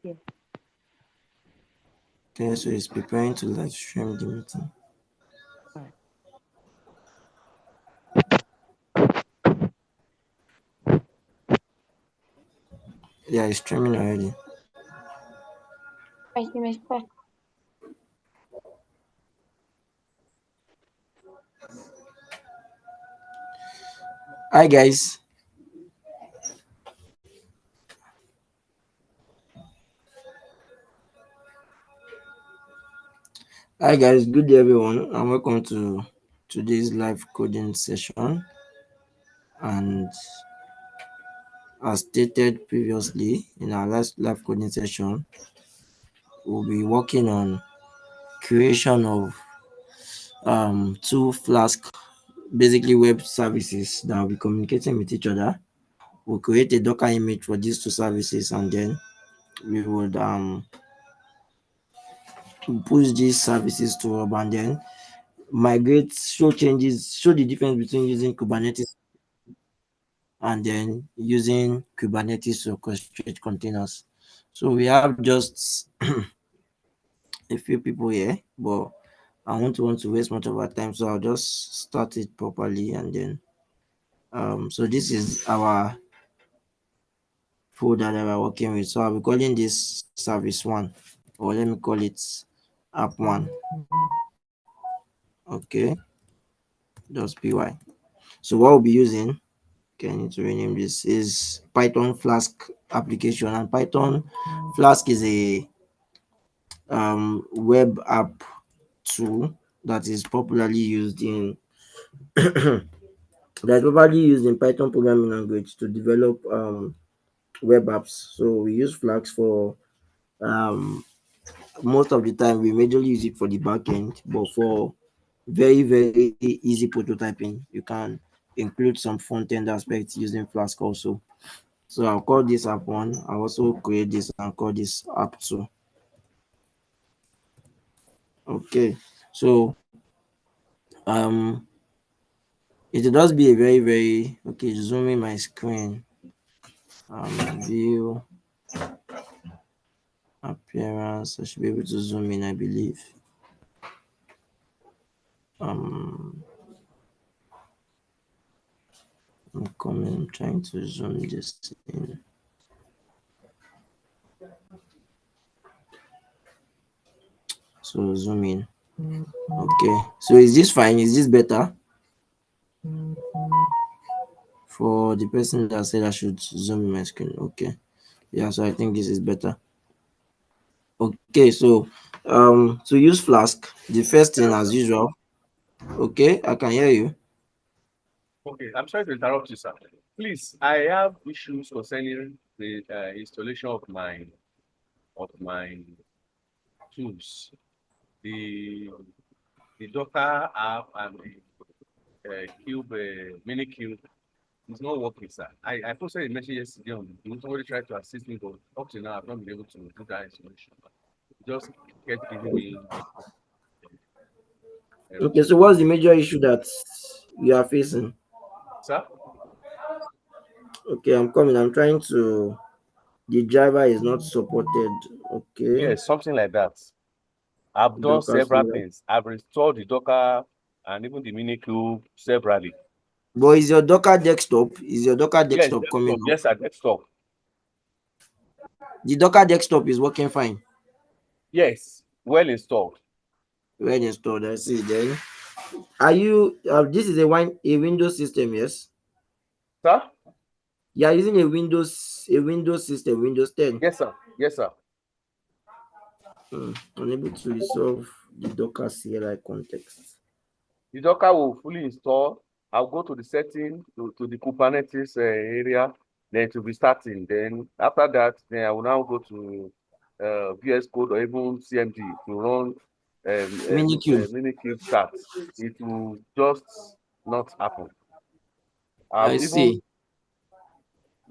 Yes. Okay, so he's preparing to live stream the meeting. All right. Yeah, he's streaming already. I see my spot. Hi guys. Hi guys, good day everyone, and welcome to today's live coding session. And as stated previously in our last live coding session, we'll be working on creation of two Flask, basically web services that will be communicating with each other. We'll create a Docker image for these two services, and then we would push these services to Hub, and then migrate, show changes, show the difference between using Kubernetes and then using Kubernetes to orchestrate containers. So we have just a few people here, but I won't want to waste much of our time, so I'll just start it properly. And then so this is our folder that we're working with. So I'll be calling this service one, or let me call it app one. Okay, just py. So what we'll be using, okay, I need to rename this, is Python Flask application. And Python Flask is a web app tool that is popularly used in Python programming language to develop web apps. So we use Flask for um, most of the time. We majorly use it for the backend, but for very easy prototyping, you can include some front end aspects using Flask also. So I'll call this app one. I'll also create this and call this app two. Okay, so it will just be a very okay. Zooming my screen. View appearance. I should be able to zoom in, I believe. I'm trying to zoom this in. So zoom in. Okay. So is this fine? Is this better? For the person that said I should zoom in my screen. Okay. Yeah, so I think this is better. Okay, so to use Flask, the first thing as usual. Okay, I can hear you. Okay, I'm sorry to interrupt you, sir. Please, I have issues concerning the installation of my tools. The Docker app and the mini cube is not working, sir. I posted a message yesterday on the group. Somebody tried to assist me, but up to now I've not been able to do that installation. Just kept giving me Okay, so what's the major issue that you are facing? sir? Okay, I'm coming. I'm trying to. The driver is not supported. Okay. Yes, something like that. I've done Docker several server. things. I've installed the Docker and even the mini cube severally. But is your Docker desktop? Is your Docker Yes, desktop coming desktop. up? Yes, sir, desktop. The Docker desktop is working fine. Yes, well installed. Well installed. I see. Then, are you? This is a Windows system, yes? Sir? You are using a Windows system, Windows 10. Yes, sir. Yes, sir. Unable to resolve the Docker CLI context. The Docker will fully install. I'll go to the setting, to the Kubernetes area, then to be starting. Then after that, then I will now go to VS Code or even CMD to run Minikube. Minikube start. It will just not happen. I Even see. yes,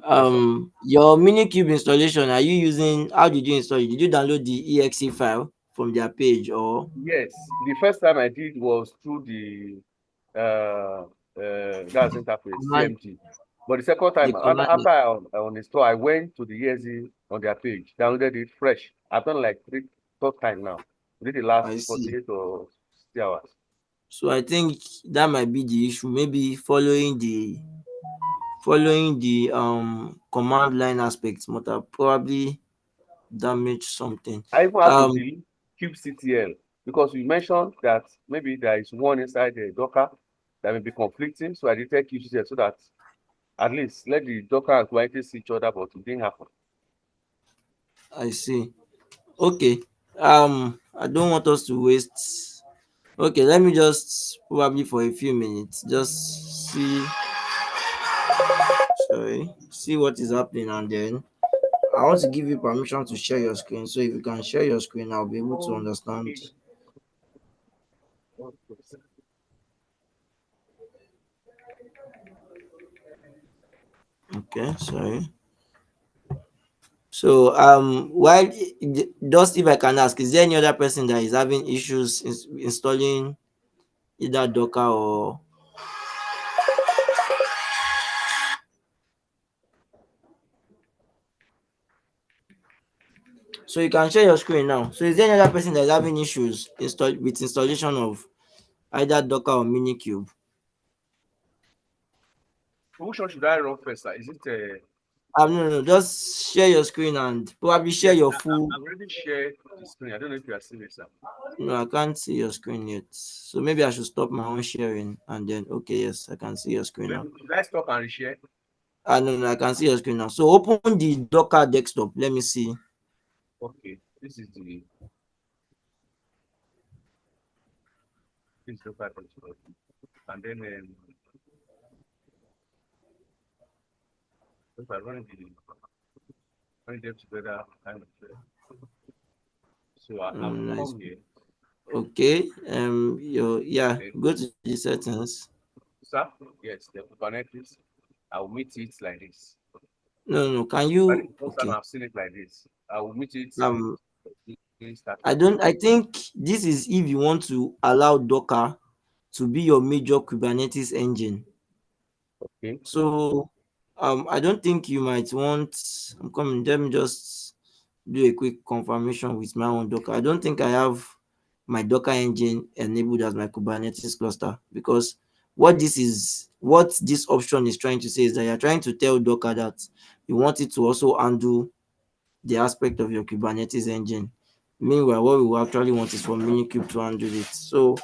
sir. Your Minikube installation, are you using? How did you install it? Did you download the exe file from their page, or? Yes, the first time I did was through the interface Command, CMD. But the second the time, command. after I uninstall, I went to the exe on their page. Downloaded it fresh. I've done like third time now. Within the last I see. 48 or 60 hours. So I think that might be the issue. Maybe following the command line aspects might have probably damaged something. I even have to Um delete kubectl because you mentioned that maybe there is one inside the Docker that may be conflicting. So I deleted kubectl so that at least let the Docker and Kubernetes see each other, but it didn't happen. I see. Okay. I don't want us to waste. Okay, let me just probably for a few minutes just see what is happening, and then I want to give you permission to share your screen. So if you can share your screen, I'll be able to understand. Okay, sorry. So while just if I can ask, is there any other person that is having issues installing either Docker or so you can share your screen now. So is there any other person that is having issues with installation of either Docker or Minikube? Which one should I run first, sir? Is it No, just share your screen and probably share yes, your full. I've already shared the screen. I don't know if you are seeing it, sir. No, I can't see your screen yet. So maybe I should stop my own sharing and then okay, yes, I can see your screen now. Should I stop and reshare? No, I can see your screen now. So open the Docker desktop. Let me see. Okay, this is the part and then if I run them together, kind of. So I'll Nice. come here. Okay. Yeah. Then, Go to the settings. sir, yes, the Kubernetes. I'll meet it like this. No. Can But it's you? the first time Okay. I've seen it like this. I will meet it Um. in startup. I don't. I think this is if you want to allow Docker to be your major Kubernetes engine. Okay. So, I don't think you might want. I'm coming. Let me just do a quick confirmation with my own Docker. I don't think I have my Docker engine enabled as my Kubernetes cluster, because what this option is trying to say is that you're trying to tell Docker that you want it to also handle the aspect of your Kubernetes engine. Meanwhile, what we will actually want is for Minikube to handle it. So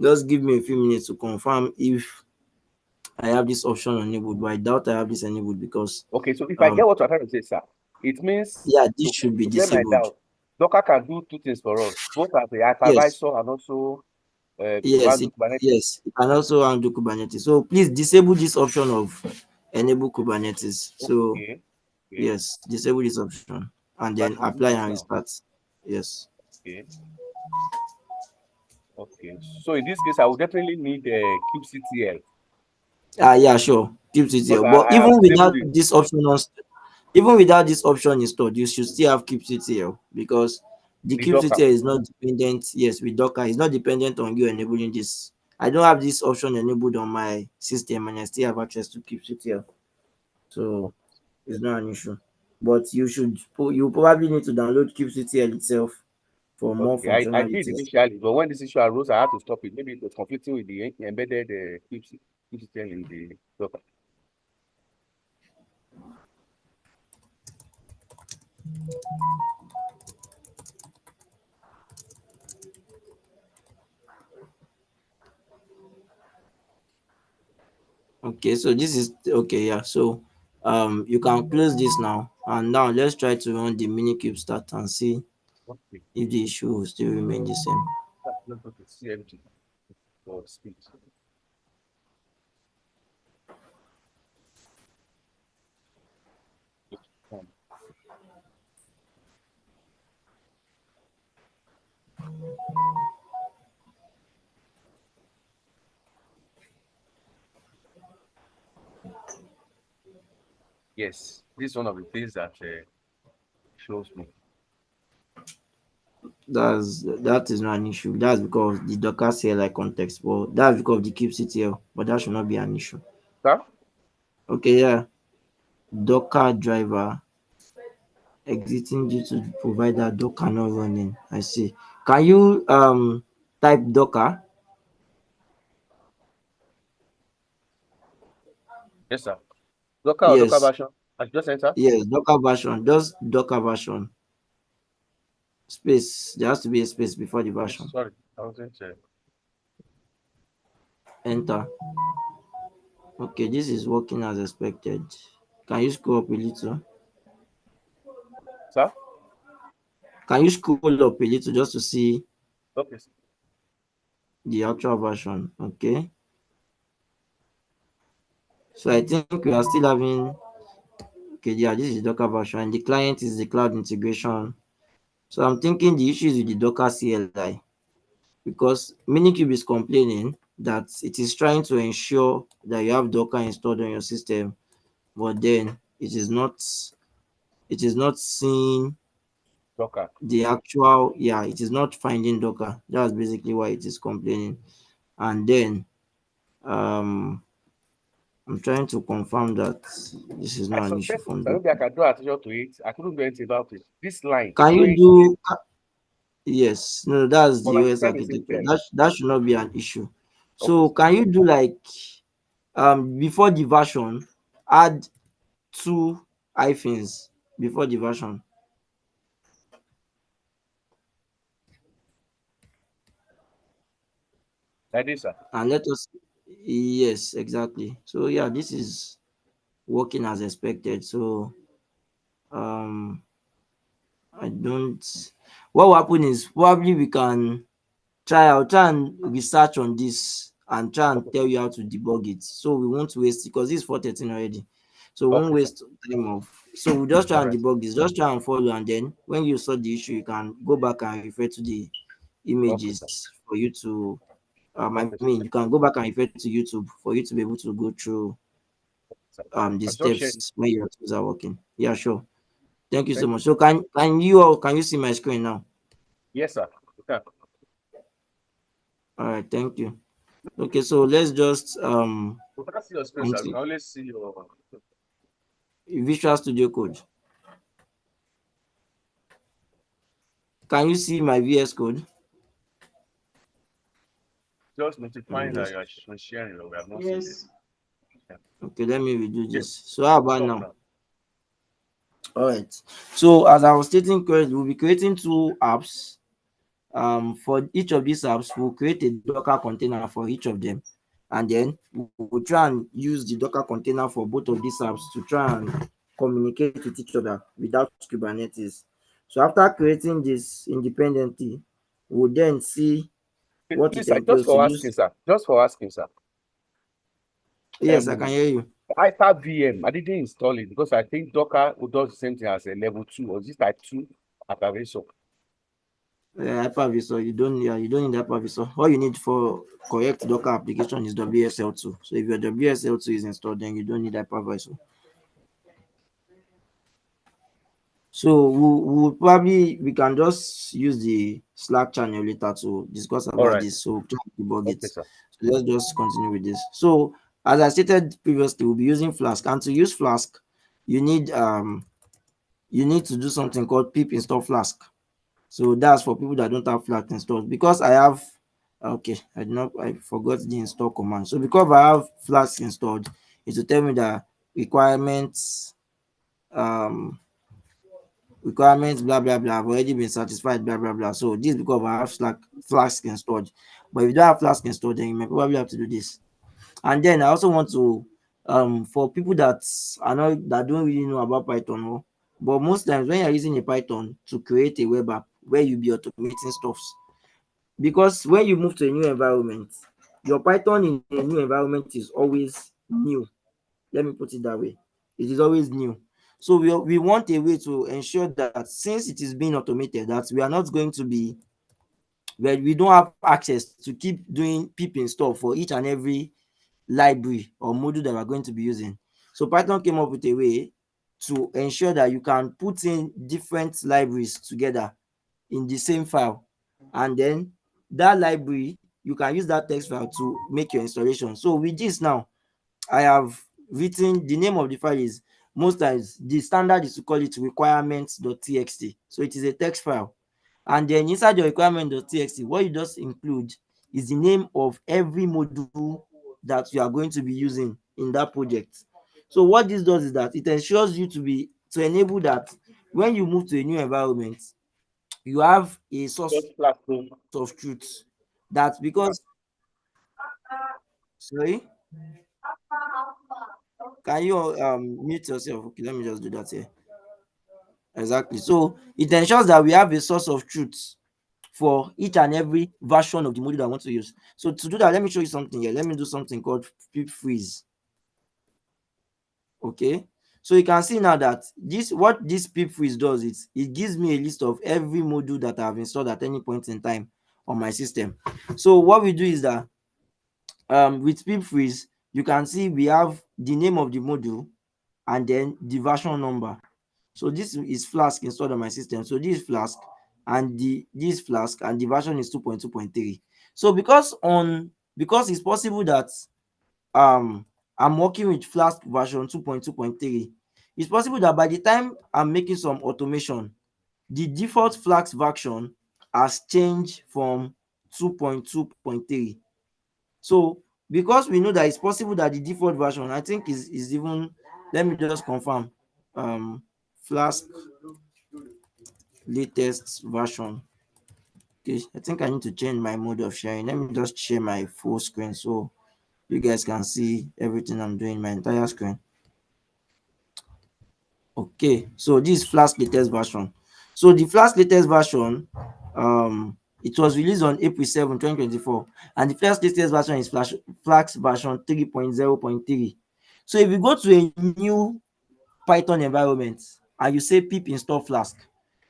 just give me a few minutes to confirm if I have this option enabled, but I doubt I have this enabled because Okay, so if I um get what you're trying to say, sir, it means yeah, this to, should be to clear my disabled. doubt, Docker can do two things for us, both as a Yes, hypervisor and also to yes, handle Kubernetes. it can also handle Kubernetes. So please disable this option of enable Kubernetes. So Okay, okay, yes, disable this option and I then should do apply that and now. restart. Yes. Okay, okay. So in this case, I will definitely need kubectl Yeah, sure. Keep it because here. But I have disabled it. even without this option installed, you should still have kubectl because the The Docker. kubectl is not dependent. Yes, with Docker, it's not dependent on you enabling this. I don't have this option enabled on my system, and I still have access to kubectl, so it's not an issue. But you probably need to download kubectl itself for more Okay, I did functionalities. initially, but when this issue arose, I had to stop it. Maybe it was conflicting with the embedded kubectl in the Docker. Okay, so this is okay. Yeah, so you can close this now, and now let's try to run the minikube start and see Okay, if the issue will still remain the same. that's not going to see everything for speed. Yes, this is one of the things that shows me. That is not an issue. That's because the Docker CLI context. Well, that's because of the kubectl, but that should not be an issue. Sir? Okay, yeah. Docker driver. Exiting due to the provider Docker not running. I see. Can you type Docker? Yes, sir. Docker or Docker Yes, version? I just enter. yes, Docker version. Just Docker version. Space. There has to be a space before the Yes, version. sorry. I wasn't. Enter. Okay, this is working as expected. Can you scroll up a little? Sir? Can you scroll up a little just to see Okay. Sir. the actual version? Okay. So I think we are still having, okay, yeah, this is Docker version. And the client is the cloud integration. So I'm thinking the issue is with the Docker CLI, because Minikube is complaining that it is trying to ensure that you have Docker installed on your system, but then it is not seeing Docker. the actual, yeah, it is not finding Docker. That's basically why it is complaining. And then um I'm trying to confirm that this is I not an issue suspect from that Docker. maybe I can draw attention to it. I couldn't do anything about it. This line Can you showing do yes, no, that's for the my OS system is architecture. Intel. That should not be an issue. Okay, So sir. can you do like before the version, add two hyphens before the version, Like this, sir. and let us, yes, exactly. So yeah, this is working as expected. So um I don't, what will happen is probably we can I'll try and research on this and try and Okay, tell sir. you how to debug it. So we won't waste, because this is 413 already. So we won't Okay, sir. waste time of, so we'll just try All and right. debug this. Just try and follow, and then when you solve the issue, you can go back and refer to the Okay, sir. images for you to I Okay, sir. mean, you can go back and refer to YouTube for you to be able to go through Sir. the I'm just sharing. steps when your tools are working. Yeah, sure. Thank you so Thank you. much. So can you see my screen now? Yes, sir. Okay. All right, thank you. Okay, so let's just We can see your screen, sir. We continue. can only see your. Visual Studio Code. Can you see my VS Code? Just Let me notifying that just, you are sharing. We have not seen it. Yes. Yeah. okay, let me redo Yes. this. So how It's about up now? now. All right. So as I was stating correctly, we'll be creating two apps. For each of these apps, we'll create a Docker container for each of them, and then we'll try and use the Docker container for both of these apps to try and communicate with each other without Kubernetes. So after creating this independently, we'll then see what Please, it sir. Just entails to for asking, use. sir. Just for asking, sir. Yes, I can Um, hear you. Hyper VM. I didn't install it because I think Docker does the same thing as a level 2 or is it type 2 aggravation? Hypervisor, you don't need hypervisor. All you need for correct Docker application is WSL2. So if your WSL2 is installed, then you don't need hypervisor. So we can just use the Slack channel later to discuss All about right. this. So try to debug it. Okay, So sir. let's just continue with this. So as I stated previously, we'll be using Flask, and to use Flask, you need to do something called pip install Flask. So that's for people that don't have Flask installed. Because I have, okay, I forgot the install command. So because I have Flask installed, it will tell me that requirements, um, requirements, blah blah blah, have already been satisfied, blah blah blah. So this is because I have Flask installed. But if you don't have Flask installed, then you may probably have to do this. And then I also want to, for people that don't really know about Python, but most times when you're using a Python to create a web app where you be automating stuff, because when you move to a new environment, your Python in a new environment is always new. Let me put it that way. It is always new. So we want a way to ensure that since it is being automated, that we are not going to be, where we don't have access to keep doing pip install for each and every library or module that we're going to be using. So Python came up with a way to ensure that you can put in different libraries together in the same file, and then that library, you can use that text file to make your installation. So with this now, I have written, the name of the file is most times the standard is to call it requirements.txt. So it is a text file. And then inside your requirement.txt, what you just include is the name of every module that you are going to be using in that project. So what this does is that it ensures you to enable that when you move to a new environment, you have a source Just classroom. of truth. That because, sorry, can you mute yourself? Okay, let me just do that here. Exactly. So it ensures that we have a source of truth for each and every version of the module that I want to use. So to do that, let me show you something here. Let me do something called pip freeze. Okay. So you can see now that what this pip freeze does is it gives me a list of every module that I've installed at any point in time on my system. So what we do is that with pip freeze, you can see we have the name of the module and then the version number. So this is Flask installed on my system. So this is Flask and this Flask and the version is 2.2.3. So because it's possible that I'm working with Flask version 2.2.3, it's possible that by the time I'm making some automation, the default Flask version has changed from 2.2.3. So because we know that it's possible that the default version, I think is even, let me just confirm, Flask latest version. Okay, I think I need to change my mode of sharing. Let me just share my full screen so you guys can see everything I'm doing, my entire screen. Okay, so this is Flask latest version. So the Flask latest version, it was released on April 7, 2024, and the Flask latest version is Flask version 3.0.3. So if you go to a new Python environment and you say pip install Flask,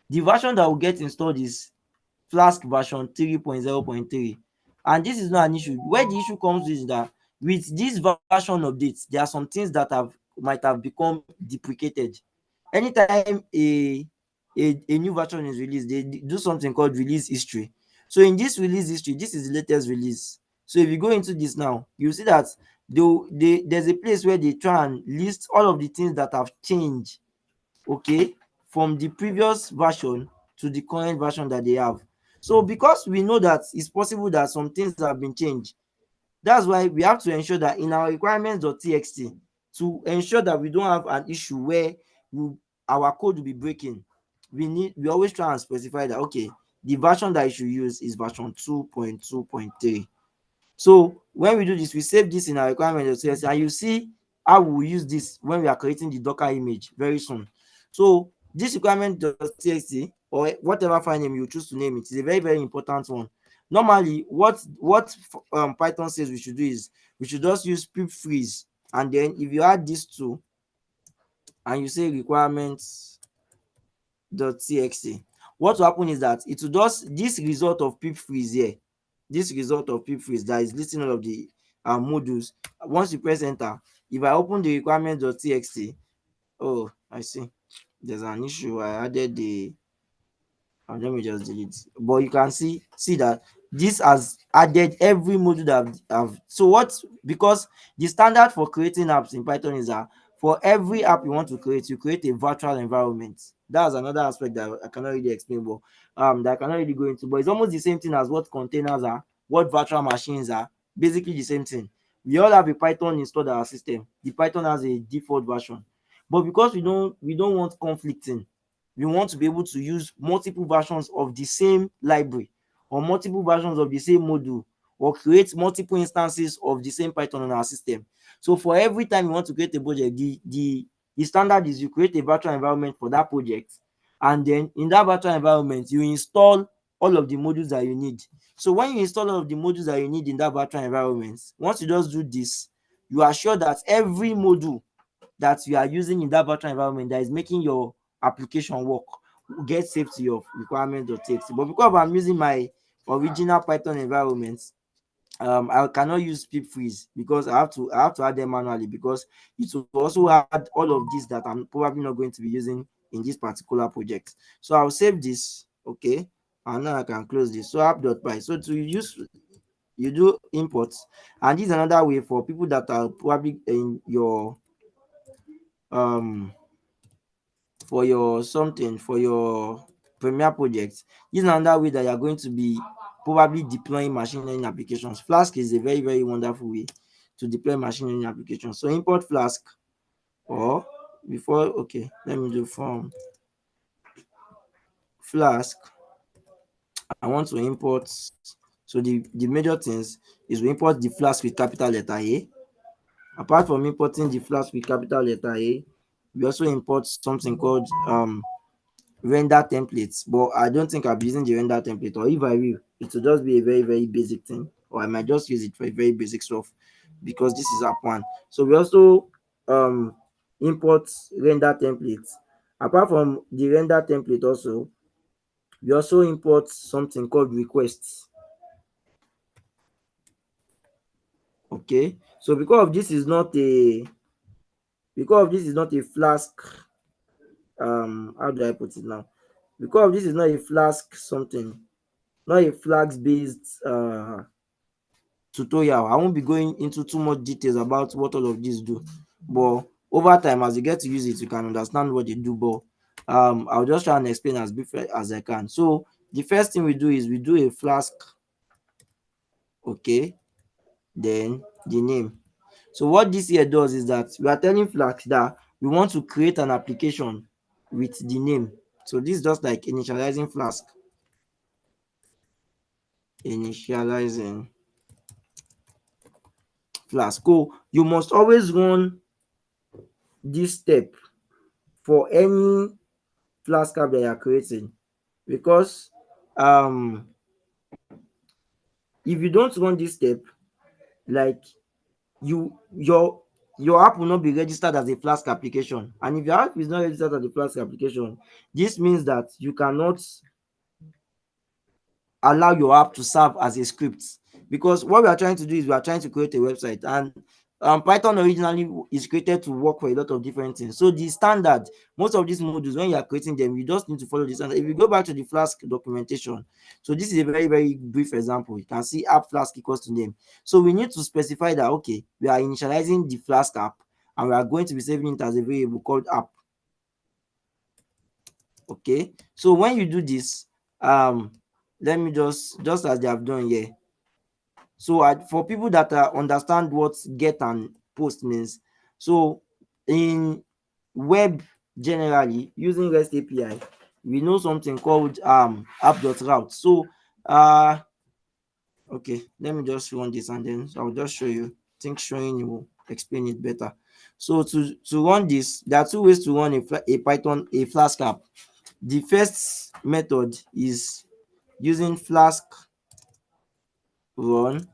the version that will get installed is Flask version 3.0.3. And this is not an issue. Where the issue comes is that with this version updates, there are some things that might have become deprecated. Anytime a new version is released, they do something called release history. So in this release history, this is the latest release. So if you go into this now, you see that there's a place where they try and list all of the things that have changed, okay, from the previous version to the current version that they have. So because we know that it's possible that some things have been changed, that's why we have to ensure that in our requirements.txt, to ensure that we don't have an issue where our code will be breaking, we always try and specify that, okay, the version that you should use is version 2.2.3. So when we do this, we save this in our requirement.txt, and you see how we will use this when we are creating the Docker image very soon. So this requirement.txt, or whatever file name you choose to name it, is a very, very important one. Normally, what Python says we should do is we should just use pip freeze, and then if you add these two and you say requirements.txt, what will happen is that it will just this result of pip freeze here, this result of pip freeze that is listing all of the modules. Once you press enter, if I open the requirements.txt, oh, I see there's an issue. I added the let me just delete. But you can see that this has added every module that I've so what, because the standard for creating apps in Python is that for every app you want to create, you create a virtual environment. That's another aspect that I cannot really explain, but that I cannot really go into. But it's almost the same thing as what containers are, what virtual machines are. Basically the same thing. We all have a Python installed on our system. The Python has a default version, but because we don't want conflicting, we want to be able to use multiple versions of the same library or multiple versions of the same module, or create multiple instances of the same Python on our system. So for every time you want to create a project, the standard is you create a virtual environment for that project, and then in that virtual environment you install all of the modules that you need. So when you install all of the modules that you need in that virtual environment, once you just do this, you are sure that every module that you are using in that virtual environment that is making your application work get saved to your requirement.txt. But because I'm using my original Python environment, I cannot use pip freeze because I have to add them manually, because it will also add all of this that I'm probably not going to be using in this particular project. So I'll save this, okay, and now I can close this. So app.py. So to use, you do imports, and this is another way for people that are probably in your for your something, for your Premiere project. This is another way that you are going to be probably deploying machine learning applications. Flask is a very, very wonderful way to deploy machine learning applications. So import Flask, or before, okay, let me do from Flask. I want to import, so the major things is we import the Flask with capital letter A. Apart from importing the Flask with capital letter A, we also import something called render templates, but I don't think I'll be using the render template, or if I will, it will just be a very, very basic thing, or I might just use it for a very basic stuff because this is app one. So we also um import render templates. Apart from the render template, also we also import something called requests. Okay, so because this is not a Flask, how do I put it now? Because this is not a Flask something, not a Flask based tutorial, I won't be going into too much details about what all of these do, but over time as you get to use it you can understand what they do. But I'll just try and explain as brief as I can. So the first thing we do is we do a Flask, okay, then the name. So what this here does is that we are telling Flask that we want to create an application with the name. So this is just like initializing Flask, initializing Flask. So you must always run this step for any Flask app that you are creating, because if you don't run this step, like you your app will not be registered as a Flask application, and if your app is not registered as a Flask application, this means that you cannot allow your app to serve as a script, because what we are trying to do is we are trying to create a website, and Python originally is created to work for a lot of different things. So the standard, most of these modules, when you are creating them, you just need to follow the standard. If you go back to the Flask documentation, so this is a very, very brief example. You can see app Flask equals to name. So we need to specify that, okay, we are initializing the Flask app and we are going to be saving it as a variable called app. Okay, so when you do this, let me just as they have done here. So for people that understand what get and post means, so in web generally using REST API, we know something called app.route. So okay, let me just run this and then I'll just show you. I think showing you will explain it better. So to run this, there are two ways to run a Flask app. The first method is using Flask run,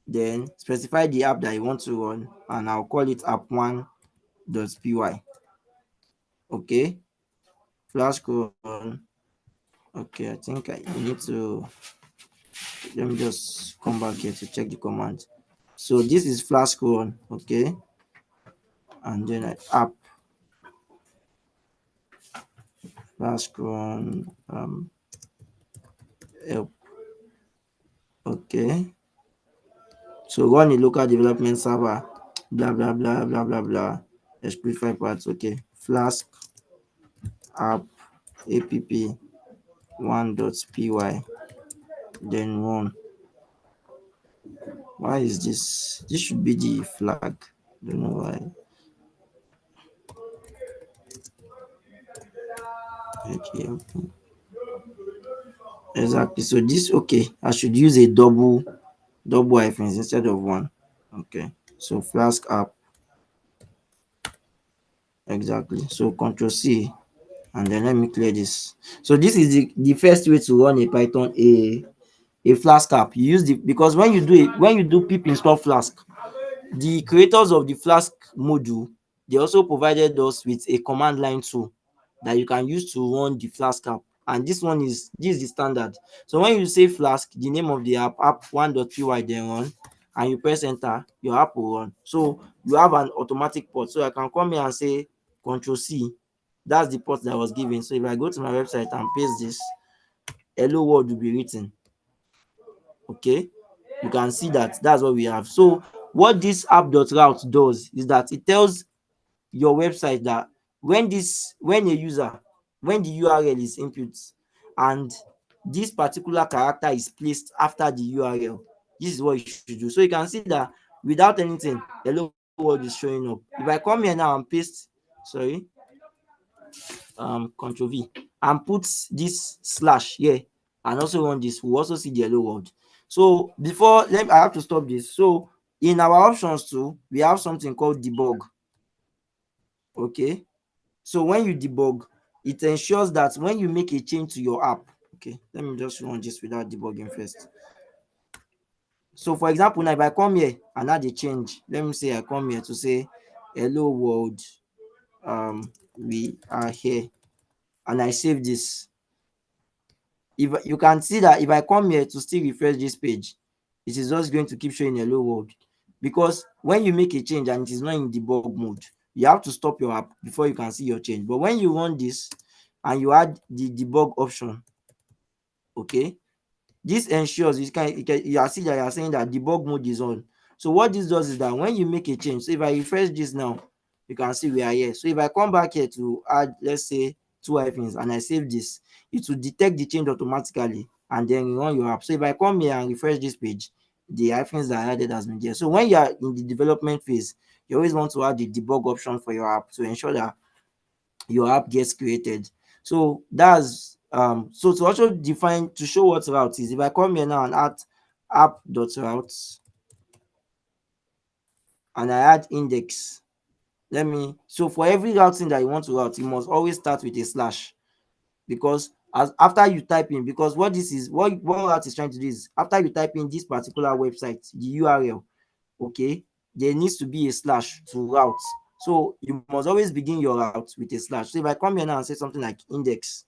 then specify the app that you want to run, and I'll call it app1.py. Okay, Flask run. Okay, I think I need to, let me just come back here to check the command. So this is Flask run, okay, and then app Flask run help. Okay, so run a local development server, blah blah blah blah blah blah. Explore parts. Okay, Flask app one.py, then run. Why is this? This should be the flag. Don't know why. Okay, okay. Exactly. So this, okay, I should use a double hyphens instead of one. Okay. So Flask app. Exactly. So Control C, and then let me clear this. So this is the first way to run a Python a Flask app. You use the, because when you do pip install Flask, the creators of the Flask module, they also provided us with a command line tool that you can use to run the Flask app. And this is the standard. So when you say Flask, the name of the app1.py, then run, and you press enter, your app will run. So you have an automatic port. So I can come here and say Control C. That's the port that was given. So if I go to my website and paste this, hello world will be written. Okay, you can see that that's what we have. So what this app.route does is that it tells your website that when a user, when the URL is input and this particular character is placed after the URL, this is what you should do. So you can see that without anything, hello world is showing up. If I come here now and paste, sorry, control V, and put this slash here and also run this, we'll also see the hello world. So before, I have to stop this. So in our options too, we have something called debug. Okay, so when you debug, it ensures that when you make a change to your app, okay, let me just run this without debugging first. So for example, now if I come here and add a change, let me say I come here to say hello world, we are here, and I save this. If you can see that if I come here to still refresh this page, it is just going to keep showing hello world, because when you make a change and it is not in debug mode, you have to stop your app before you can see your change. But when you run this and you add the debug option, okay, this ensures you are see that you are saying that debug mode is on. So what this does is that when you make a change, so if I refresh this now, you can see we are here. So if I come back here to add, let's say, 2 hyphens, and I save this, it will detect the change automatically and then run your app. So if I come here and refresh this page, the hyphens that I added has been there. So when you are in the development phase, you always want to add the debug option for your app to ensure that your app gets created. So that's so to also define, to show what route is, if I come here now and add app.routes and I add index, so for every routing that you want to route, you must always start with a slash, because as after you type in, because what this is, what route is trying to do is, after you type in this particular website, the URL, okay, there needs to be a slash to route. So you must always begin your route with a slash. So if I come here now and say something like index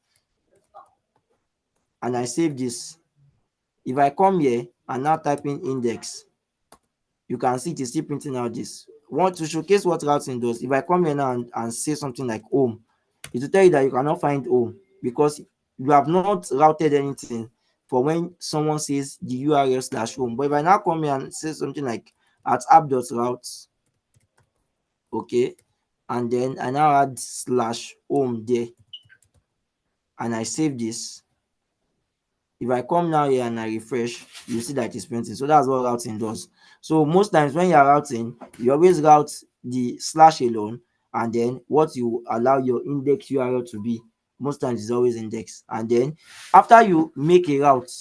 and I save this, if I come here and now type in index, you can see it is still printing out this. Want to showcase what routing does, if I come here now and say something like home, it will tell you that you cannot find home because you have not routed anything for when someone says the URL slash home. But if I now come here and say something like at app.route, okay, and then I now add slash home there and I save this, if I come now here and I refresh, you see that it's printing. So that's what routing does. So most times when you're routing, you always route the slash alone, and then what you allow your index URL to be, most times is always index. And then after you make a route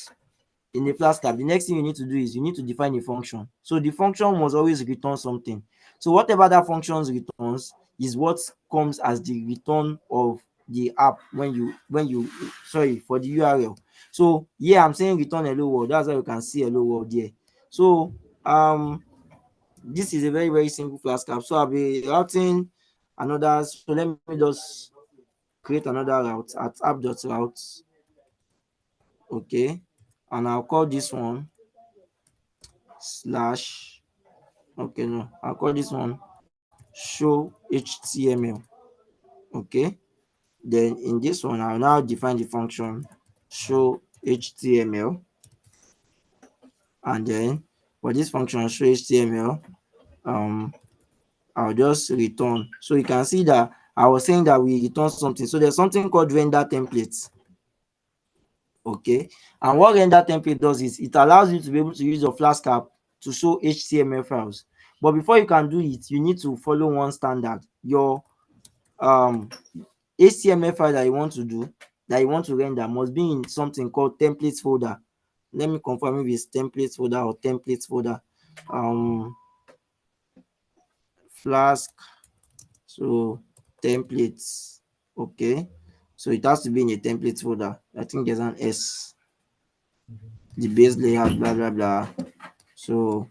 in a Flask app, the next thing you need to do is you need to define a function. So the function must always return something. So whatever that function returns is what comes as the return of the app when you sorry, for the URL. So yeah, I'm saying return hello world. That's how you can see hello world there. So this is a very, very simple Flask app. So I'll be routing another. So let me just create another route at app.route. Okay, and I'll call this one slash, okay, no, I'll call this one show HTML. Okay, then in this one I'll now define the function show HTML, and then for this function show HTML, I'll just return. So you can see that I was saying that we return something. So there's something called render templates. Okay, and what render template does is it allows you to be able to use your Flask app to show HTML files. But before you can do it, you need to follow one standard. Your HTML file that you want to do, that you want to render, must be in something called templates folder. Let me confirm if it's templates folder or templates folder. Flask, so templates. Okay, so it has to be in a templates folder. I think there's an S, the base layout, blah blah blah. So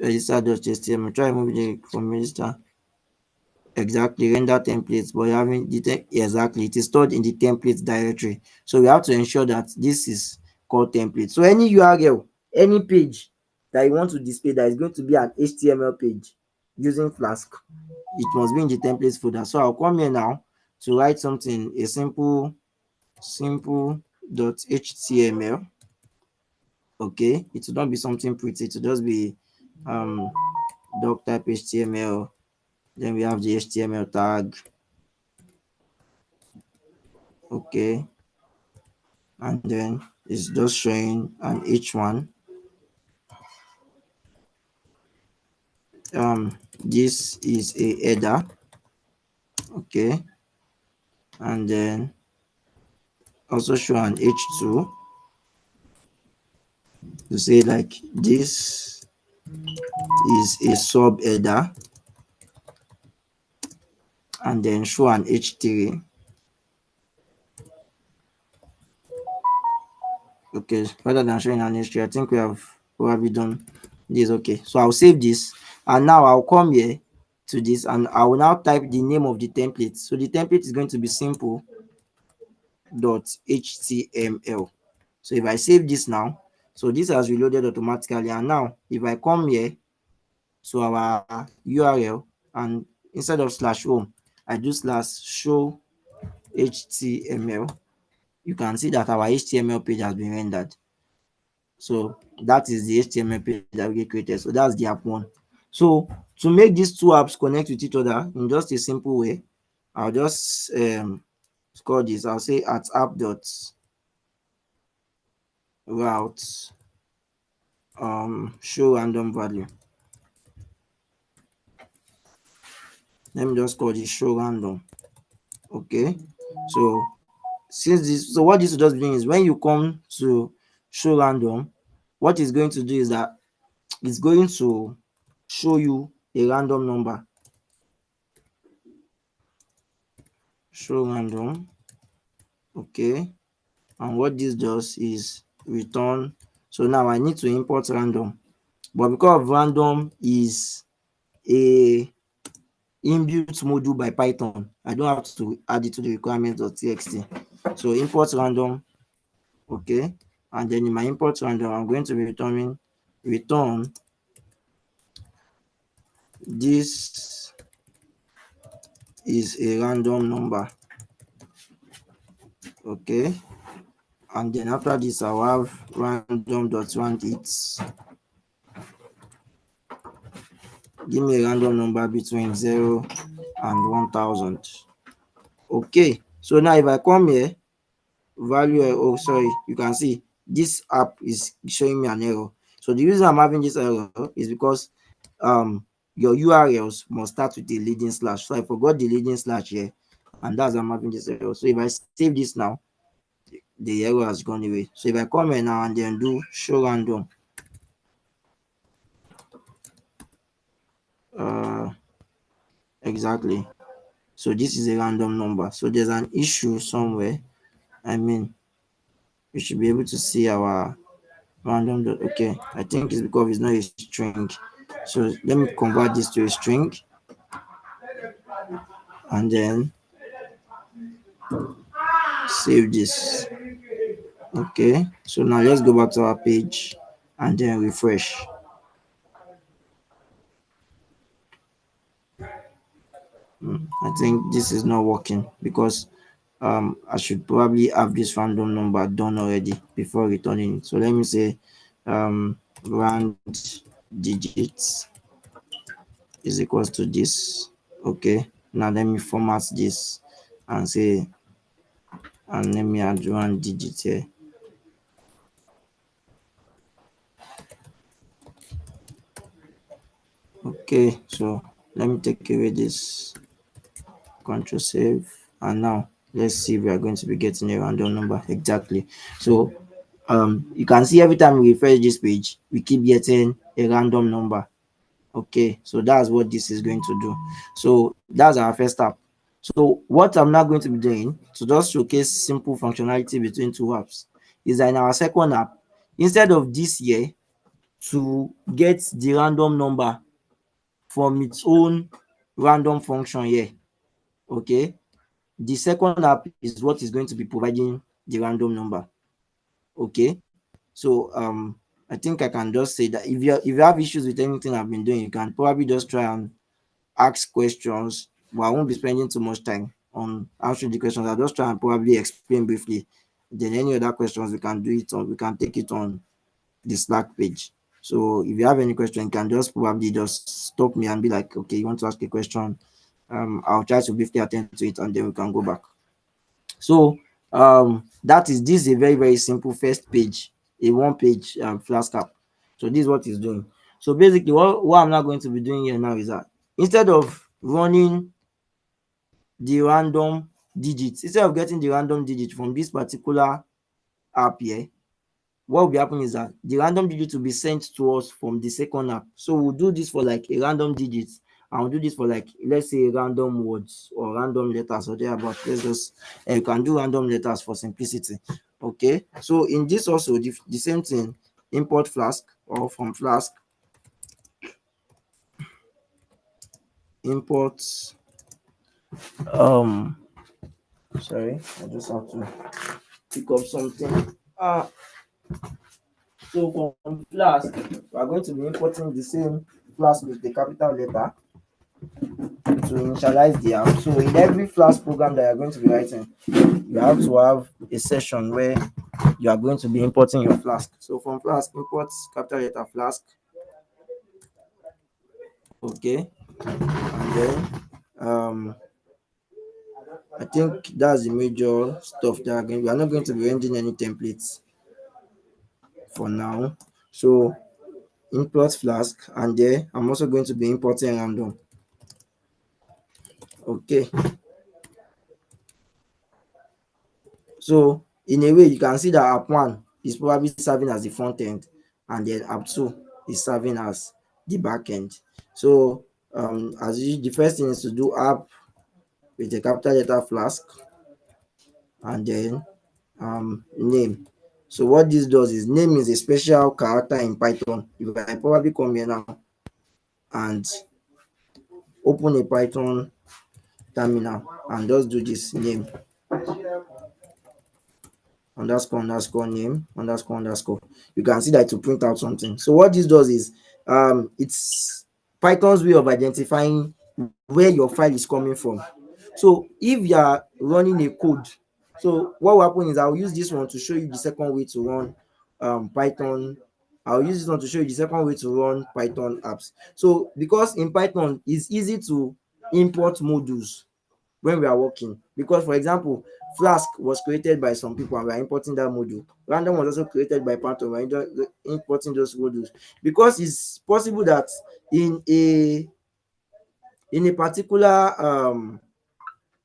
register.html, try moving from register. Exactly, render templates, but having the exactly, it is stored in the templates directory. So we have to ensure that this is called template. So any URL, any page that you want to display that is going to be an HTML page using Flask, it must be in the templates folder. So I'll come here now to write something, a simple .html. Okay, it will not be something pretty, it will just be doc type HTML. Then we have the HTML tag. Okay, and then it's just showing an H1. This is a header. Okay, and then also show an H2 to say like this is a sub header, and then show an H3. Okay, rather than showing an H3, I think we have probably done this. Okay, so I'll save this, and now I'll come here to this, and I will now type the name of the template. So the template is going to be simple.html. So if I save this now, so this has reloaded automatically, and now if I come here to our URL, and instead of /home, I do /show HTML, you can see that our HTML page has been rendered. So that is the HTML page that we created. So that's the app one. So to make these two apps connect with each other in just a simple way, I'll just score this. I'll say at app.route show random value. Let me just call this show random. Okay, so what this will just be doing is when you come to show random, what it's going to do is that it's going to show you a random number. Show random. Okay, and what this does is return. So now I need to import random, but because random is a inbuilt module by Python, I don't have to add it to the requirements.txt. So import random. Okay, and then in my import random, I'm going to be return this is a random number. Okay, and then after this I'll have random.roundIt. Give me a random number between 0 and 1000. Okay, so now if I come here, value, oh sorry, you can see this app is showing me an error. So the reason I'm having this error is because your URLs must start with a leading slash. So I forgot the leading slash here, and that's I'm having this error. So if I save this now, the error has gone away. So if I come here now and then do show random, exactly. So this is a random number. So there's an issue somewhere. I mean, we should be able to see our random. Okay, I think it's because it's not a string. So let me convert this to a string, and then save this. Okay, so now let's go back to our page and then refresh. I think this is not working because I should probably have this random number done already before returning it. So let me say rand digits is equals to this. Okay, now let me format this and say, and let me add one digit here. Okay, so let me take away this, control save, and now let's see if we are going to be getting a random number. Exactly. So you can see every time we refresh this page, we keep getting a random number. Okay, so that's what this is going to do. So that's our first step. So what I'm now going to be doing to just showcase simple functionality between two apps is that in our second app, instead of this here to get the random number from its own random function here, okay, the second app is what is going to be providing the random number. Okay, so I think I can just say that if you have issues with anything I've been doing, you can probably just try and ask questions, but I won't be spending too much time on answering the questions. I'll just try and probably explain briefly. Then any other questions we can do it on, we can take it on the Slack page. So if you have any question, you can just probably just stop me and be like, okay, you want to ask a question? I'll try to briefly attend to it and then we can go back. So that is this is a very very simple first page, a one page Flask app. So this is what it's doing. So basically, what I'm not going to be doing here now is that instead of running the random digits, instead of getting the random digit from this particular app here, what will be happening is that the random digit will be sent to us from the second app. So we'll do this for like a random digit, and we'll do this for like, let's say, random words or random letters or thereabout. Let's just you can do random letters for simplicity. Okay, so in this also the same thing, import Flask or from Flask, import um sorry, I just have to pick up something. So from Flask, we are going to be importing the same Flask with the capital letter to initialize the app. So in every Flask program that you're going to be writing, you have to have a session where you are going to be importing your Flask. So from Flask, import capital letter Flask. Okay, and then I think that's the major stuff that we are not going to be rendering any templates for now. So import Flask, and there I'm also going to be importing random. Okay, so in a way, you can see that app 1 is probably serving as the front end, and then app 2 is serving as the back end. So as usual, the first thing is to do app with a capital letter Flask, and then name. So what this does is, name is a special character in Python. If I probably come here now and open a Python terminal and just do this name underscore name underscore, you can see that to print out something. So what this does is it's Python's way of identifying where your file is coming from. So if you are running a code, so what will happen is I'll use this one to show you the second way to run Python. I'll use this one to show you the second way to run Python apps. So because in Python it's easy to import modules when we are working, because for example, Flask was created by some people and we are importing that module. Random was also created by Python, we are importing those modules, because it's possible that in a in a particular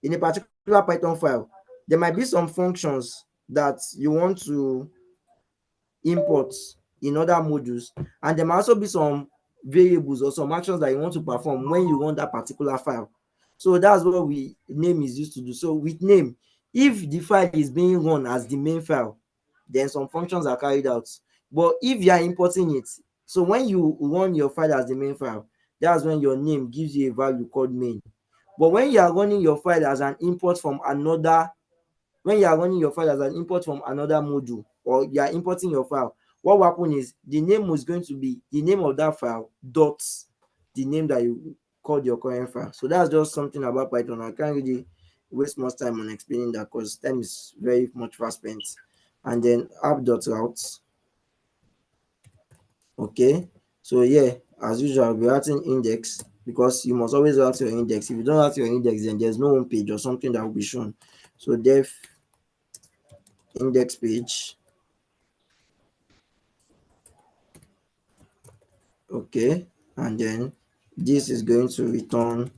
in a particular Python file, there might be some functions that you want to import in other modules, and there might also be some variables or some actions that you want to perform when you run that particular file. So that's what name is used to do. So with name, if the file is being run as the main file, then some functions are carried out. But if you are importing it, so when you run your file as the main file, that's when your name gives you a value called main. But when you are running your file as an import from another when you are running your file as an import from another module, or you are importing your file, what will happen is the name is going to be the name of that file dot the name that you called your current file. So that's just something about Python. I can't really waste much time on explaining that because time is very much fast spent. And then app.routes. Okay, so yeah, as usual, we're writing index, because you must always write your index. If you don't write your index, then there's no home page or something that will be shown. So def index page. Okay, and then this is going to return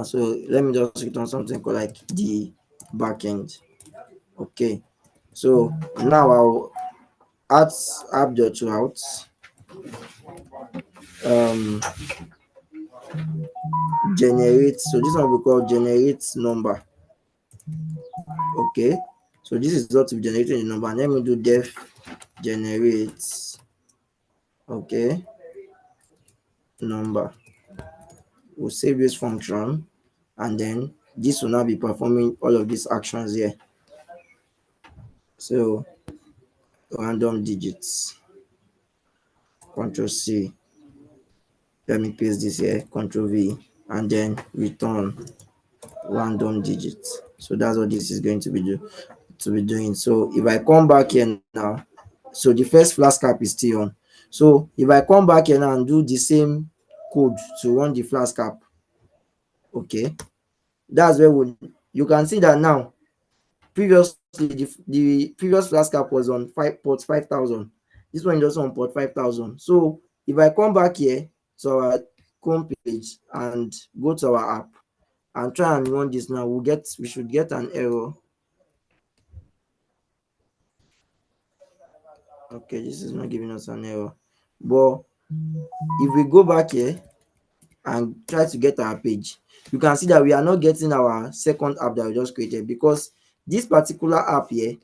so let me just return something called like the backend. Okay, so now I'll add app.route um generate. So this one will be called generate number. Okay, so this is what to be generating the number, and let me do def generate, okay, number. We'll save this function, and then this will now be performing all of these actions here. So random digits, Control C, let me paste this here, Control V, and then return random digits. So that's what this is going to be doing. So if I come back here now, so the first Flask app is still on. So if I come back here now and do the same code to run the Flask app, okay, that's where you can see that now previously the previous Flask app was on port 5000. This one is also on port 5000. So if I come back here to our home page and go to our app and try and run this now, we should get an error. Okay, this is not giving us an error. But if we go back here and try to get our page, you can see that we are not getting our second app that we just created, because this particular app here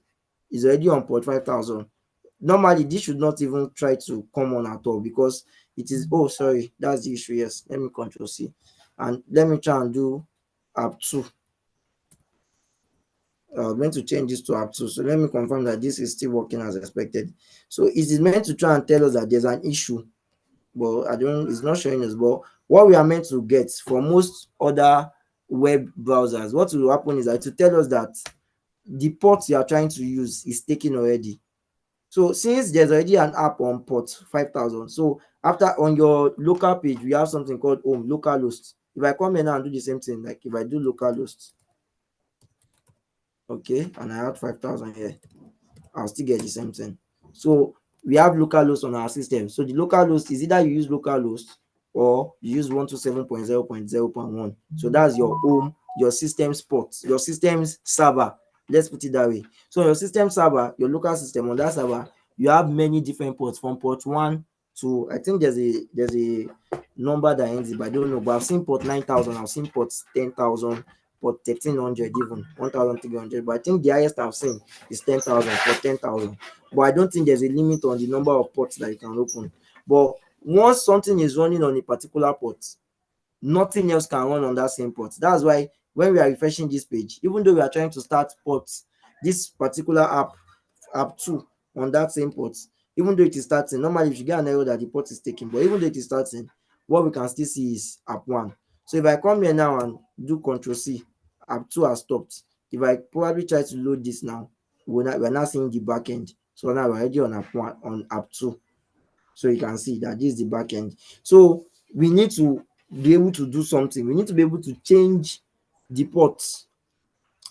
is already on port 5000. Normally this should not even try to come on at all, because it is, oh sorry, that's the issue. Yes, let me control C and let me try and do app 2. I'm going to change this to app 2. So let me confirm that this is still working as expected. So it is meant to try and tell us that there's an issue, but it's not showing us. But what we are meant to get for most other web browsers, what will happen is that to tell us that the port you are trying to use is taken already. So since there's already an app on port 5000, so after on your local page we have something called home localhost. If I come here now and do the same thing, like if I do localhost, okay, and I add 5000 here, I'll still get the same thing. So we have localhost on our system. So the localhost is either you use localhost or you use 127.0.0.1. So that's your home, your system's port, your system's server. Let's put it that way. So your system server, your local system, on that server, you have many different ports from port 1 to, I think there's a number that ends it, but I don't know. But I've seen port 9000, I've seen port 10,000, port 1300, even 1300. But I think the highest I've seen is 10,000 for 10,000. But I don't think there's a limit on the number of ports that you can open. But once something is running on a particular port, nothing else can run on that same port. That's why when we are refreshing this page, even though we are trying to start ports, this particular app 2 on that same port, even though it is starting, normally if you get an error that the port is taking, but even though it is starting, what we can still see is app 1. So if I come here now and do Control C, app 2 has stopped. If I probably try to load this now, we're not seeing the backend. So now we're already on app 1, on app 2. So you can see that this is the backend. So we need to be able to do something. We need to be able to change the ports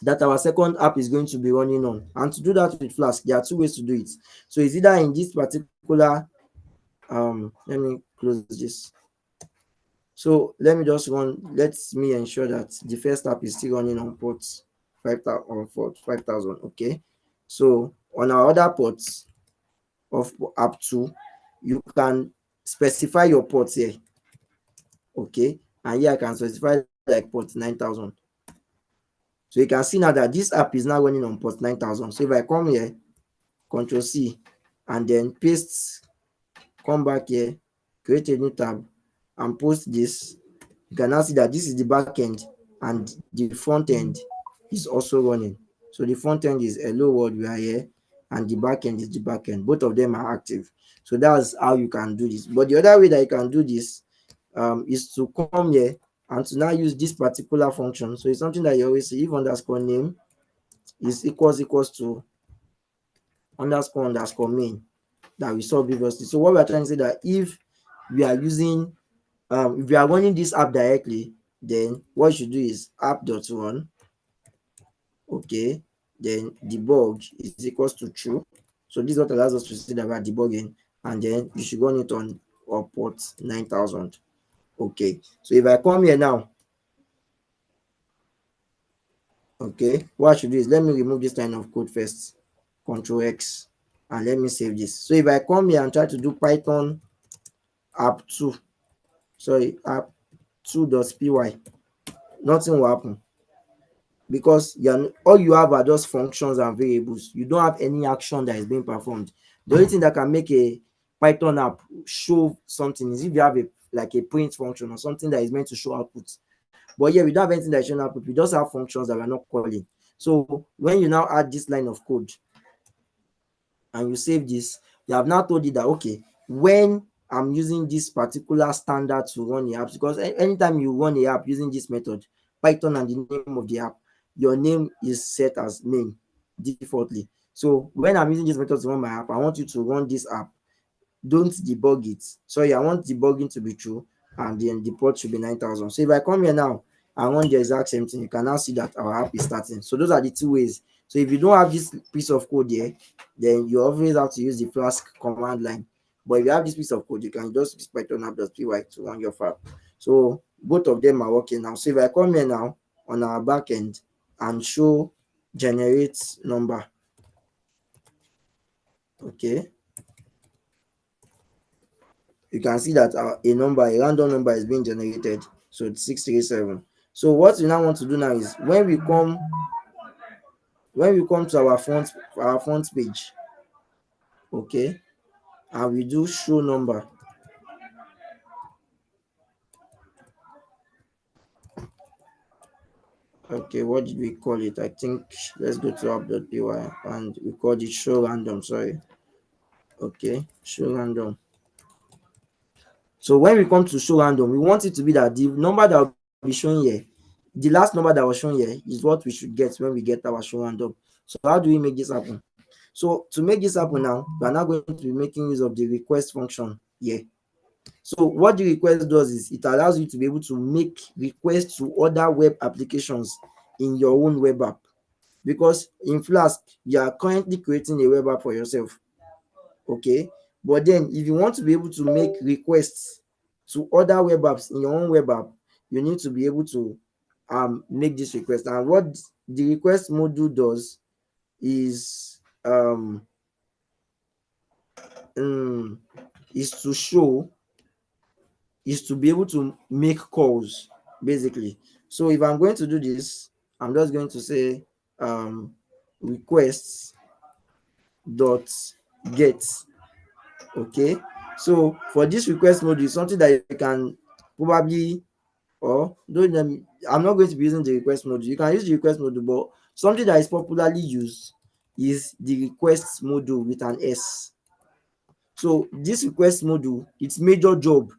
that our second app is going to be running on. And to do that with Flask, there are two ways to do it. So it's either in this particular, let me close this. So let me just let me ensure that the first app is still running on port 5000, okay? So on our other ports of app 2, you can specify your ports here, okay? And here I can specify like port 9000. So you can see now that this app is now running on port 9000. So if I come here, Control C, and then paste, come back here, create a new tab, and post this, you can now see that this is the back end and the front end is also running. So the front end is hello world, we are here, and the back end is the back end. Both of them are active. So that's how you can do this. But the other way that you can do this is to come here and to now use this particular function. So it's something that you always see, if underscore name is equals to underscore main that we saw previously. So what we are trying to say that if we are using if we are running this app directly, then what you should do is app.run, okay, then debug is equals to true. So this is what allows us to see that we are debugging, and then you should run it on port 9000. Okay, so if I come here now, okay, what I should do is let me remove this line of code first, Control X, and let me save this. So if I come here and try to do Python app 2, sorry, app 2.py, nothing will happen, because all you have are just functions and variables. You don't have any action that is being performed. The only thing that can make a Python app show something is if you have like a print function or something that is meant to show output. But yeah, we don't have anything that is showing output. We just have functions that we're not calling. So when you now add this line of code and you save this, you have now told it that, okay, when I'm using this particular standard to run the apps, because anytime you run the app using this method, Python and the name of the app, your name is set as main defaultly. So when I'm using this method to run my app, I want you to run this app don't debug it. Sorry, I want debugging to be true, and then the port should be 9,000. So if I come here now and run the exact same thing, you can now see that our app is starting. So those are the two ways. So if you don't have this piece of code here, then you always have to use the Flask command line. But if you have this piece of code, you can just use python app.py to run your file. So both of them are working now. So if I come here now on our backend and show generate number, okay, you can see that a random number is being generated. So it's 637. So what we now want to do now is when we come to our front page, okay, and we do show number. Okay, what did we call it? I think let's go to app.py and we called it show random. Sorry. Okay, show random. So when we come to show random, we want it to be that the number that will be showing here, the last number that was shown here is what we should get when we get our show random. So how do we make this happen? So to make this happen now, we are now going to be making use of the request function here. So what the request does is it allows you to be able to make requests to other web applications in your own web app. Because in Flask, you are currently creating a web app for yourself. Okay, but then if you want to be able to make requests to other web apps in your own web app, you need to be able to make this request. And what the request module does is um is to show is to be able to make calls basically. So if I'm going to do this, I'm just going to say requests dot get. Okay, so for this request module, something that you can probably, or don't let me, I'm not going to be using the request module. You can use the request module, but something that is popularly used is the request module with an S. So this request module, its major job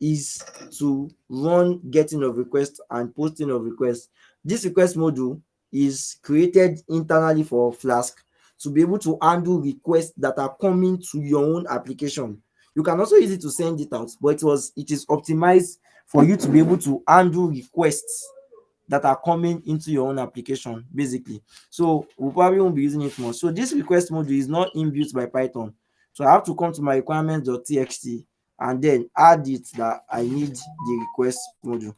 is to run getting of requests and posting of requests. This request module is created internally for Flask to be able to handle requests that are coming to your own application. You can also use it to send it out, but it is optimized for you to be able to handle requests that are coming into your own application basically. So we probably won't be using it more. So this request module is not inbuilt by Python. So I have to come to my requirements.txt and then add it that I need the request module.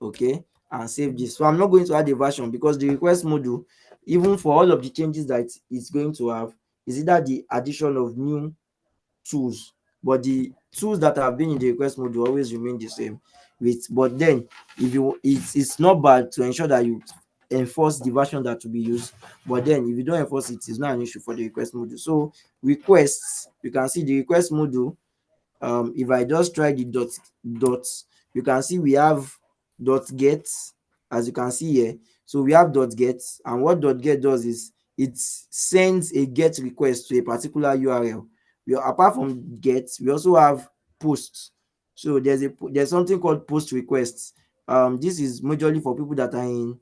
Okay, and save this. So I'm not going to add a version because the request module, even for all of the changes that it's going to have, is either the addition of new tools, but the tools that have been in the request module always remain the same. But then if you it's not bad to ensure that you enforce the version that will be used, but then if you don't enforce it, it's not an issue for the request module. So requests, you can see the request module. If I just try the dots, you can see we have dot get, as you can see here. So we have dot get, and what dot get does is it sends a get request to a particular URL. Apart from get, we also have post. So there's something called post requests. This is majorly for people that are in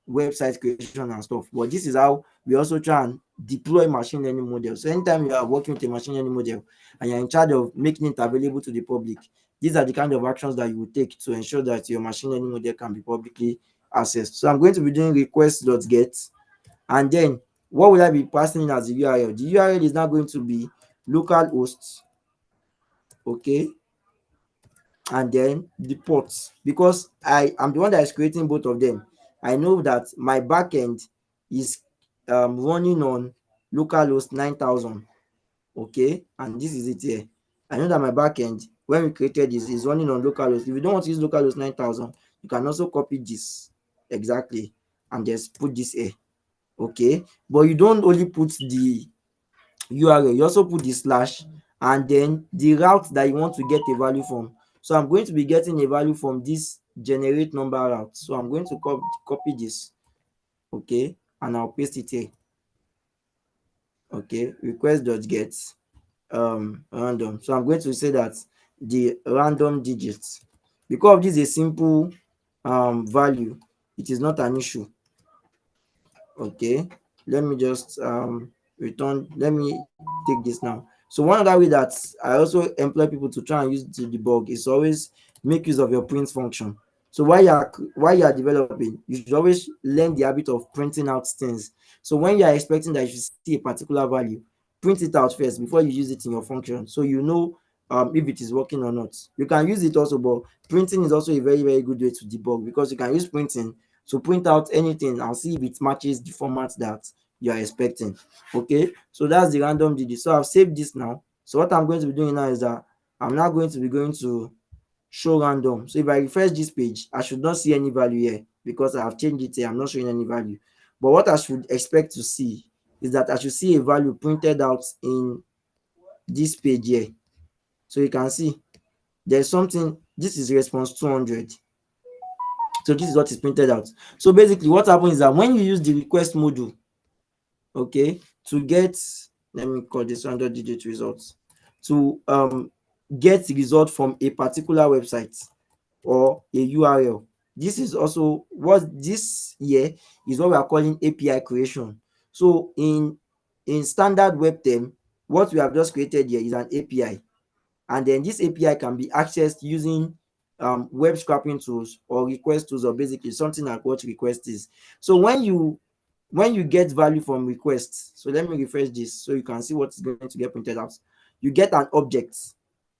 website creation and stuff, but this is how we also try and deploy machine learning models. So anytime you are working with a machine learning model and you're in charge of making it available to the public, these are the kind of actions that you will take to ensure that your machine learning model can be publicly accessed. So I'm going to be doing request.get, and then what will I be passing in as the URL? The URL is now going to be localhost, okay, and then the ports, because I am the one that is creating both of them. I know that my backend is running on localhost 9000. Okay, and this is it here. I know that my backend, when we created this, is running on localhost. If you don't want to use localhost 9000, you can also copy this exactly and just put this here. Okay, but you don't only put the URL, you also put the slash and then the route that you want to get a value from. So I'm going to be getting a value from this generate number route. So I'm going to copy this, okay, and I'll paste it here. Okay, request.get random. So I'm going to say that the random digits, because this is a simple value, it is not an issue. Okay, let me just return, let me take this now. So one other way that I also employ people to try and use to debug is always make use of your print function. So while you are developing, you should always learn the habit of printing out things. So when you are expecting that you should see a particular value, print it out first before you use it in your function, so you know if it is working or not. You can use it also, but printing is also a very very good way to debug, because you can use printing to print out anything and see if it matches the format that you are expecting. Okay, so that's the random digit. So I've saved this now. So what I'm going to be doing now is that I'm now going to show random. So if I refresh this page, I should not see any value here because I have changed it here. I'm not showing any value. But what I should expect to see is that I should see a value printed out in this page here. So you can see there's something. This is response 200. So this is what is printed out. So basically what happens is that when you use the request module, okay, to get, let me call this 100 digit results, to get result from a particular website or a URL. This is also what this here is what we are calling API creation. So in standard web term, what we have just created here is an API, and then this API can be accessed using web scraping tools or request tools, or basically something like what request is. So when you get value from requests, so let me refresh this so you can see what's going to get printed out. You get an object,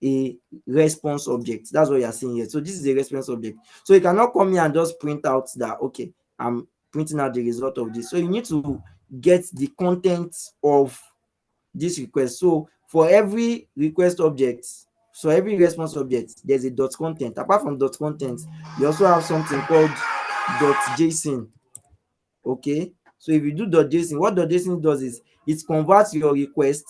a response object. That's what you're seeing here. So this is a response object. So you cannot come here and just print out that, okay, I'm printing out the result of this. So you need to get the content of this request. So for every request object, so every response object, there's a dot content. Apart from dot content, you also have something called dot JSON. Okay, so if you do dot JSON, what dot JSON does is it converts your request,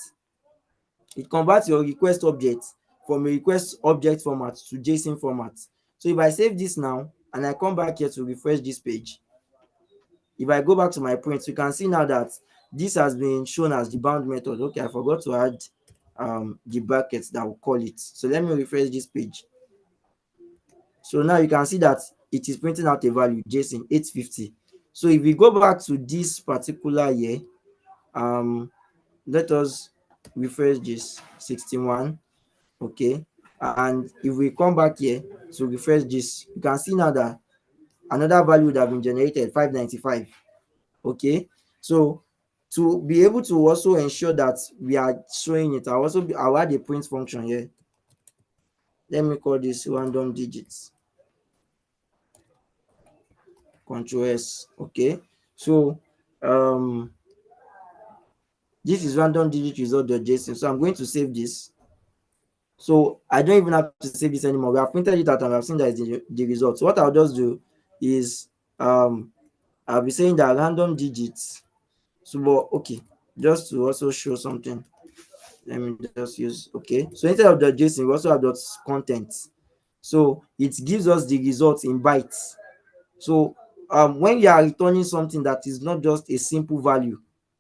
object from a request object format to JSON format. So if I save this now and I come back here to refresh this page, if I go back to my print, you can see now that this has been shown as the bound method. Okay, I forgot to add the brackets that will call it. So let me refresh this page. So now you can see that it is printing out a value JSON 850. So if we go back to this particular year, let us refresh this 61. Okay, and if we come back here to refresh this, you can see now that another value would have been generated, 595. Okay, so to be able to also ensure that we are showing it, I'll add a print function here. Let me call this random digits, Control S. Okay, so this is random digit result.json. So I'm going to save this. So I don't even have to save this anymore. We have printed it out and we have seen that is the result. So what I'll just do is I'll be saying that random digits. So but okay, just to also show something, let me just use, okay, so instead of the JSON we also have dot content. So it gives us the results in bytes. So when you are returning something that is not just a simple value,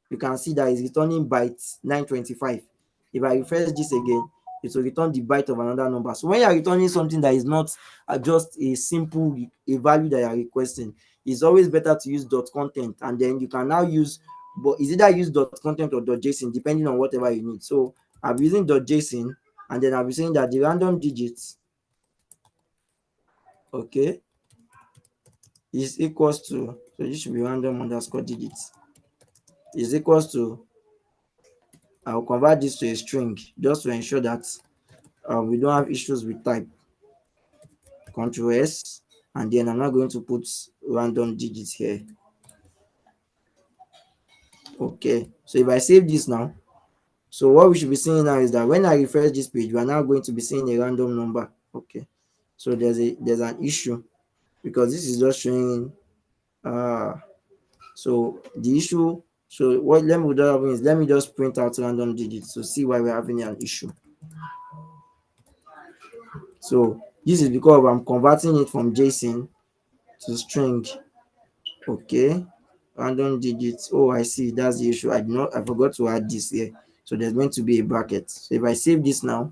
you can see that it's returning bytes 925. If I refresh this again, it will return the byte of another number. So when you are returning something that is not just a simple a value that you are requesting, it's always better to use dot content, and then you can now use, but is either use dot content or dot JSON depending on whatever you need. So I'll be using dot JSON, and then I'll be saying that the random digits, okay, is equals to, so this should be random underscore digits, is equals to, I'll convert this to a string just to ensure that we don't have issues with type. Control S, and then I'm not going to put random digits here. Okay, so if I save this now, so what we should be seeing now is that when I refresh this page, we are now going to be seeing a random number. Okay, so there's an issue because this is just showing so the issue, so what let me do is let me just print out random digits to see why we're having an issue. So this is because I'm converting it from JSON to string. Okay, random digits. Oh, I see, that's the issue. I forgot to add this here. So there's going to be a bracket. So if I save this now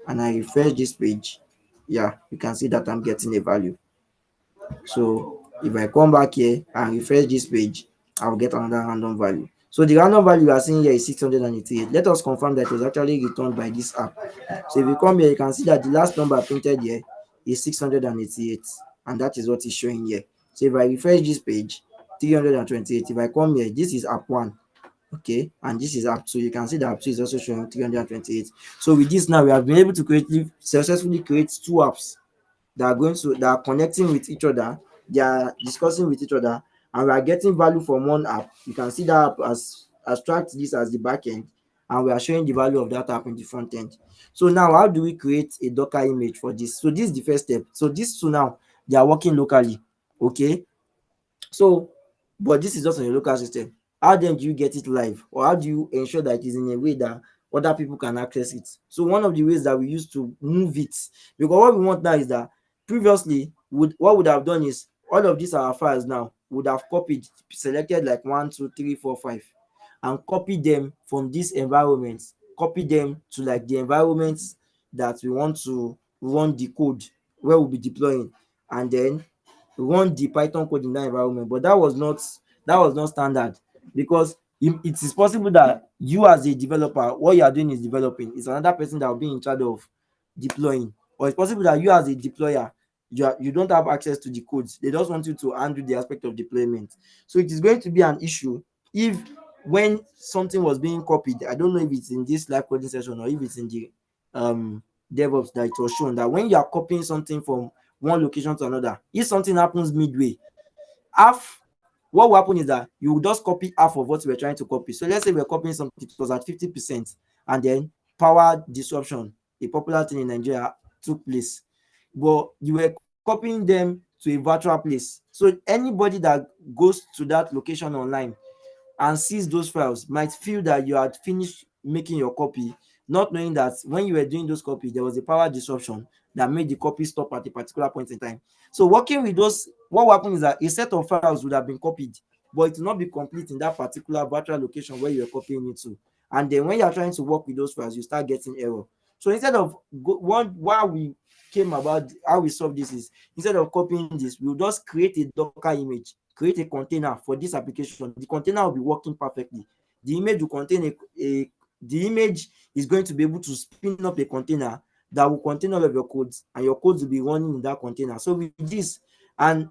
and I refresh this page, yeah, you can see that I'm getting a value. So if I come back here and refresh this page, I'll get another random value. So the random value you are seeing here is 688. Let us confirm that it was actually returned by this app. So if you come here, you can see that the last number printed here is 688, and that is what is showing here. So if I refresh this page, 328. If I come here, this is app 1. Okay, and this is app 2. You can see that app 2 is also showing 328. So with this now, we have been able to successfully create two apps that are connecting with each other, they are discussing with each other, and we are getting value from one app. You can see that app as abstract this as the back end, and we are showing the value of that app in the front end. So now, how do we create a Docker image for this? So this is the first step. So these two now, they are working locally. Okay, so, but this is just on your local system. How then do you get it live, or how do you ensure that it is in a way that other people can access it? So one of the ways that we use to move it, because what we want now is that previously what would have done is all of these our files now would have copied, selected like 1, 2, 3, 4, 5, and copy them from this environment, copy them to like the environments that we want to run the code where we'll be deploying, and then run the Python code in that environment. But that was not standard, because it is possible that you as a developer, what you are doing is developing, it's another person that will be in charge of deploying. Or it's possible that you as a deployer, you don't have access to the codes, they just want you to handle the aspect of deployment. So it is going to be an issue if, when something was being copied, I don't know if it's in this live coding session or if it's in the um DevOps, that it was shown that when you are copying something from one location to another, if something happens midway, half what will happen is that you will just copy half of what you were trying to copy. So let's say we're copying something, it was at 50%, and then power disruption, a popular thing in Nigeria, took place, but you were copying them to a virtual place. So anybody that goes to that location online and sees those files might feel that you had finished making your copy, not knowing that when you were doing those copies, there was a power disruption that made the copy stop at a particular point in time. So working with those, what will happen is that a set of files would have been copied, but it will not be complete in that particular virtual location where you are copying it to. And then when you are trying to work with those files, you start getting error. So instead of why we came about, how we solve this is, instead of copying this, we'll just create a Docker image, create a container for this application. The container will be working perfectly. The image will contain the image is going to be able to spin up a container that will contain all of your codes, and your codes will be running in that container. So with this, and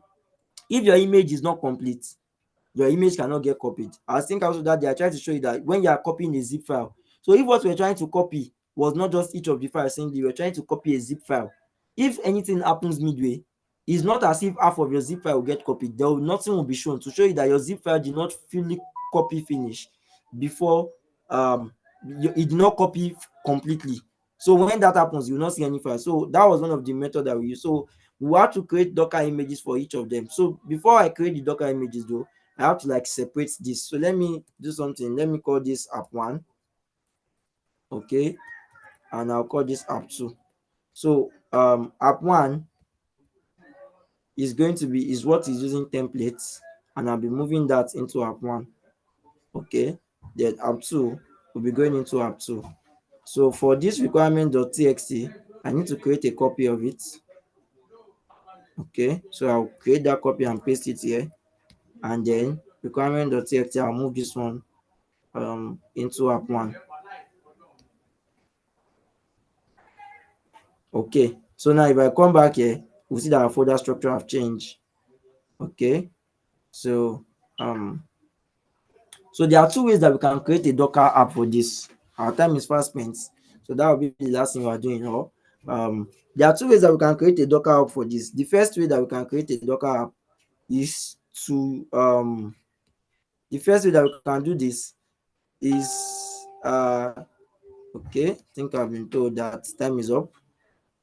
if your image is not complete, your image cannot get copied. I think also that they are trying to show you that when you are copying a zip file, so if what we're trying to copy was not just each of the files singly, we're trying to copy a zip file, if anything happens midway, it's not as if half of your zip file will get copied. Nothing will be shown to show you that your zip file did not fully copy finish before it did not copy completely. So when that happens, you will not see any file. So that was one of the methods that we use. So we have to create Docker images for each of them. So before I create the Docker images though, I have to like separate this. So let me do something. Let me call this app 1. Okay. And I'll call this app 2. So app 1 is what is using templates, and I'll be moving that into app 1. Okay. Then app 2 will be going into app 2. So for this requirement.txt, I need to create a copy of it. Okay. So I'll create that copy and paste it here. And then requirement.txt, I'll move this one into app 1. Okay, so now if I come back here, we'll see that our folder structure have changed. Okay, so so there are two ways that we can create a Docker app for this. Our time is fast spent, so that will be the last thing we are doing. Or there are two ways that we can create a Docker app for this. The first way that we can create a Docker app is to the first way that we can do this is okay, I think I've been told that time is up.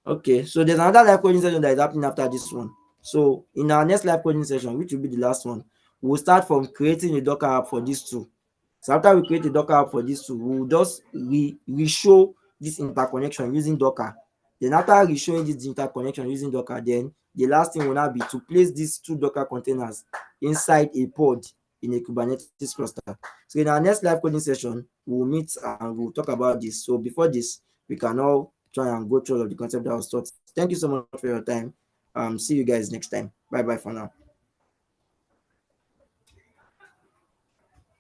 Okay, so there's another live coding session that is happening after this one. So in our next live coding session, which will be the last one, we'll start from creating a Docker app for these two. So after we create a Docker app for these two, we'll just re-show this interconnection using Docker. Then after re-showing this interconnection using Docker, then the last thing will now be to place these two Docker containers inside a pod in a Kubernetes cluster. So in our next live coding session, we'll meet and we'll talk about this. So before this, we can all try and go through all of the concept that was taught. Thank you so much for your time. See you guys next time. Bye bye for now.